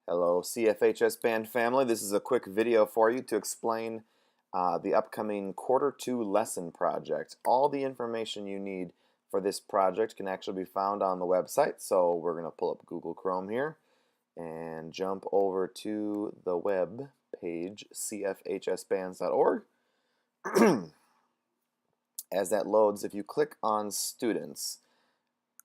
Hello, CFHS band family. This is a quick video for you to explain the upcoming quarter two lesson project. All the information you need for this project can actually be found on the website. So we're going to pull up Google Chrome here and jump over to the web page, cfhsbands.org. As that loads, if you click on students,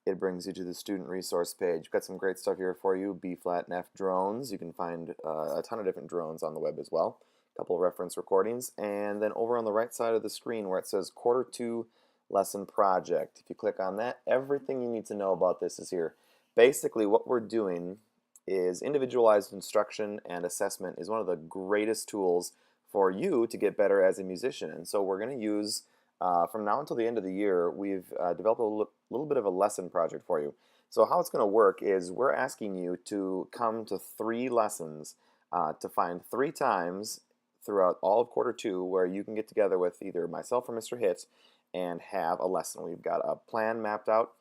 it brings you to the student resource page. We've got some great stuff here for you. B flat and F drones. You can find a ton of different drones on the web as well. A couple of reference recordings. And then over on the right side of the screen where it says quarter two lesson project, if you click on that, everything you need to know about this is here. Basically what we're doing is individualized instruction and assessment is one of the greatest tools for you to get better as a musician. And so we're going to use from now until the end of the year, we've developed a little bit of a lesson project for you. So how it's going to work is we're asking you to come to 3 lessons, to find 3 times throughout all of quarter two where you can get together with either myself or Mr. Hitt and have a lesson. We've got a plan mapped out.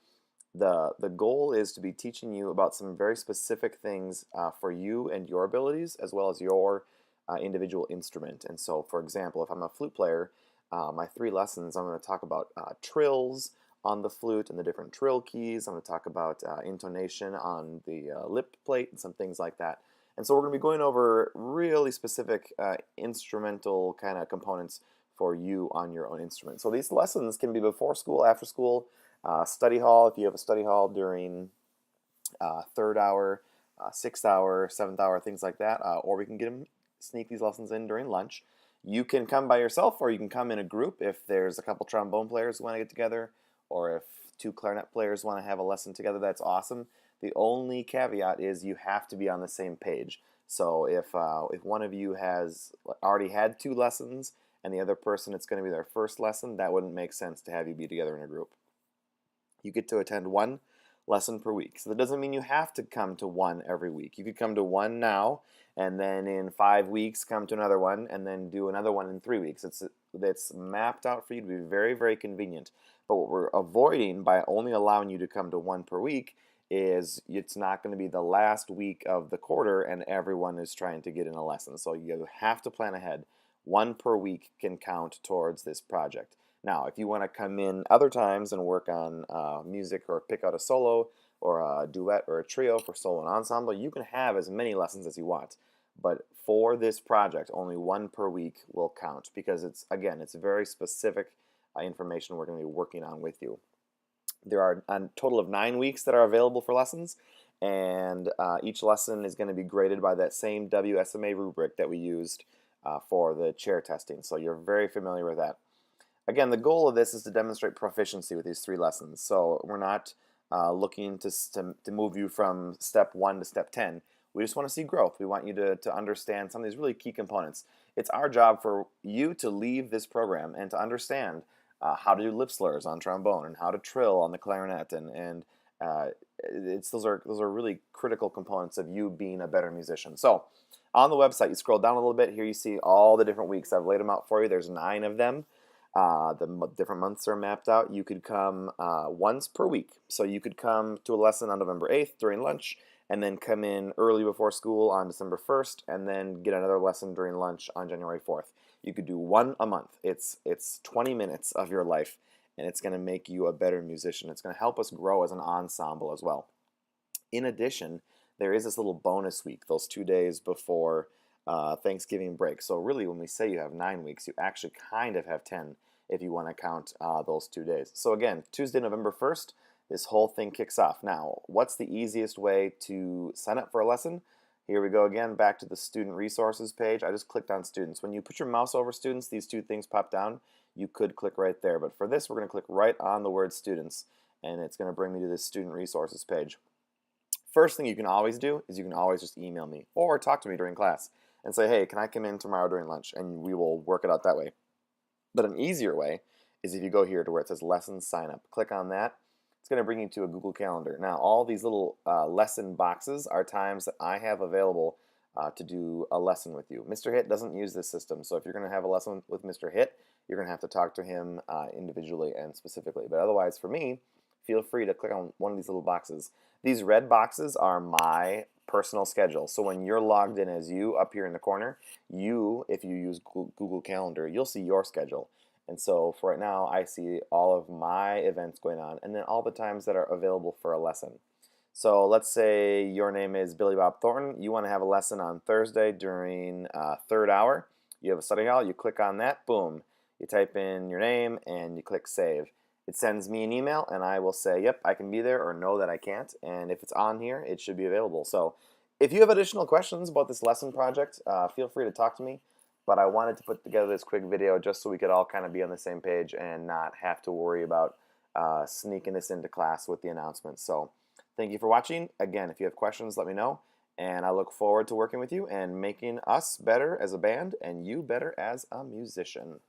The goal is to be teaching you about some very specific things for you and your abilities as well as your individual instrument. And so, for example, if I'm a flute player, my 3 lessons, I'm going to talk about trills on the flute and the different trill keys. I'm going to talk about intonation on the lip plate and some things like that. And so we're going to be going over really specific instrumental kind of components for you on your own instrument. So these lessons can be before school, after school, study hall, if you have a study hall during 3rd hour, 6th hour, 7th hour, things like that, or we can sneak these lessons in during lunch. You can come by yourself or you can come in a group if there's a couple trombone players who want to get together or if 2 clarinet players want to have a lesson together. That's awesome. The only caveat is you have to be on the same page. So if one of you has already had 2 lessons and the other person it's going to be their first lesson, that wouldn't make sense to have you be together in a group. You get to attend 1 lesson per week. So that doesn't mean you have to come to 1 every week. You could come to 1 now and then in 5 weeks come to another one and then do another one in 3 weeks. It's mapped out for you to be very, very convenient. But what we're avoiding by only allowing you to come to 1 per week is it's not going to be the last week of the quarter and everyone is trying to get in a lesson. So you have to plan ahead. 1 per week can count towards this project. Now, if you want to come in other times and work on music or pick out a solo or a duet or a trio for solo and ensemble, you can have as many lessons as you want. But for this project, only 1 per week will count because it's very specific information we're going to be working on with you. There are a total of 9 weeks that are available for lessons, and each lesson is going to be graded by that same WSMA rubric that we used for the chair testing. So you're very familiar with that. Again, the goal of this is to demonstrate proficiency with these 3 lessons. So we're not looking to move you from step 1 to step 10. We just want to see growth. We want you to understand some of these really key components. It's our job for you to leave this program and to understand how to do lip slurs on trombone and how to trill on the clarinet, and those are really critical components of you being a better musician. So on the website, you scroll down a little bit. Here you see all the different weeks. I've laid them out for you. There's 9 of them. The different months are mapped out. You could come once per week. So you could come to a lesson on November 8th during lunch, and then come in early before school on December 1st, and then get another lesson during lunch on January 4th. You could do 1 a month. It's 20 minutes of your life, and it's going to make you a better musician. It's going to help us grow as an ensemble as well. In addition, there is this little bonus week, those 2 days before Thanksgiving break. So really, when we say you have 9 weeks, you actually kind of have 10 if you want to count those 2 days. So again, Tuesday, November 1st, this whole thing kicks off. Now, what's the easiest way to sign up for a lesson? Here we go again, back to the student resources page. I just clicked on students. When you put your mouse over students, these 2 things pop down. You could click right there. But for this, we're going to click right on the word students, and it's going to bring me to this student resources page. First thing you can always do is you can always just email me or talk to me during class and say, hey, can I come in tomorrow during lunch? And we will work it out that way. But an easier way is if you go here to where it says lessons sign up. Click on that. It's going to bring you to a Google Calendar. Now, all these little lesson boxes are times that I have available to do a lesson with you. Mr. Hitt doesn't use this system, so if you're going to have a lesson with Mr. Hitt, you're going to have to talk to him individually and specifically. But otherwise, for me, feel free to click on one of these little boxes. These red boxes are my personal schedule. So when you're logged in as you up here in the corner, if you use Google Calendar, you'll see your schedule. And so for right now, I see all of my events going on and then all the times that are available for a lesson. So let's say your name is Billy Bob Thornton. You want to have a lesson on Thursday during third hour. You have a study hall. You click on that. Boom. You type in your name and you click save. It sends me an email and I will say, yep, I can be there, or no, that I can't. And if it's on here, it should be available. So if you have additional questions about this lesson project, feel free to talk to me. But I wanted to put together this quick video just so we could all kind of be on the same page and not have to worry about sneaking this into class with the announcements. So thank you for watching. Again, if you have questions, let me know. And I look forward to working with you and making us better as a band and you better as a musician.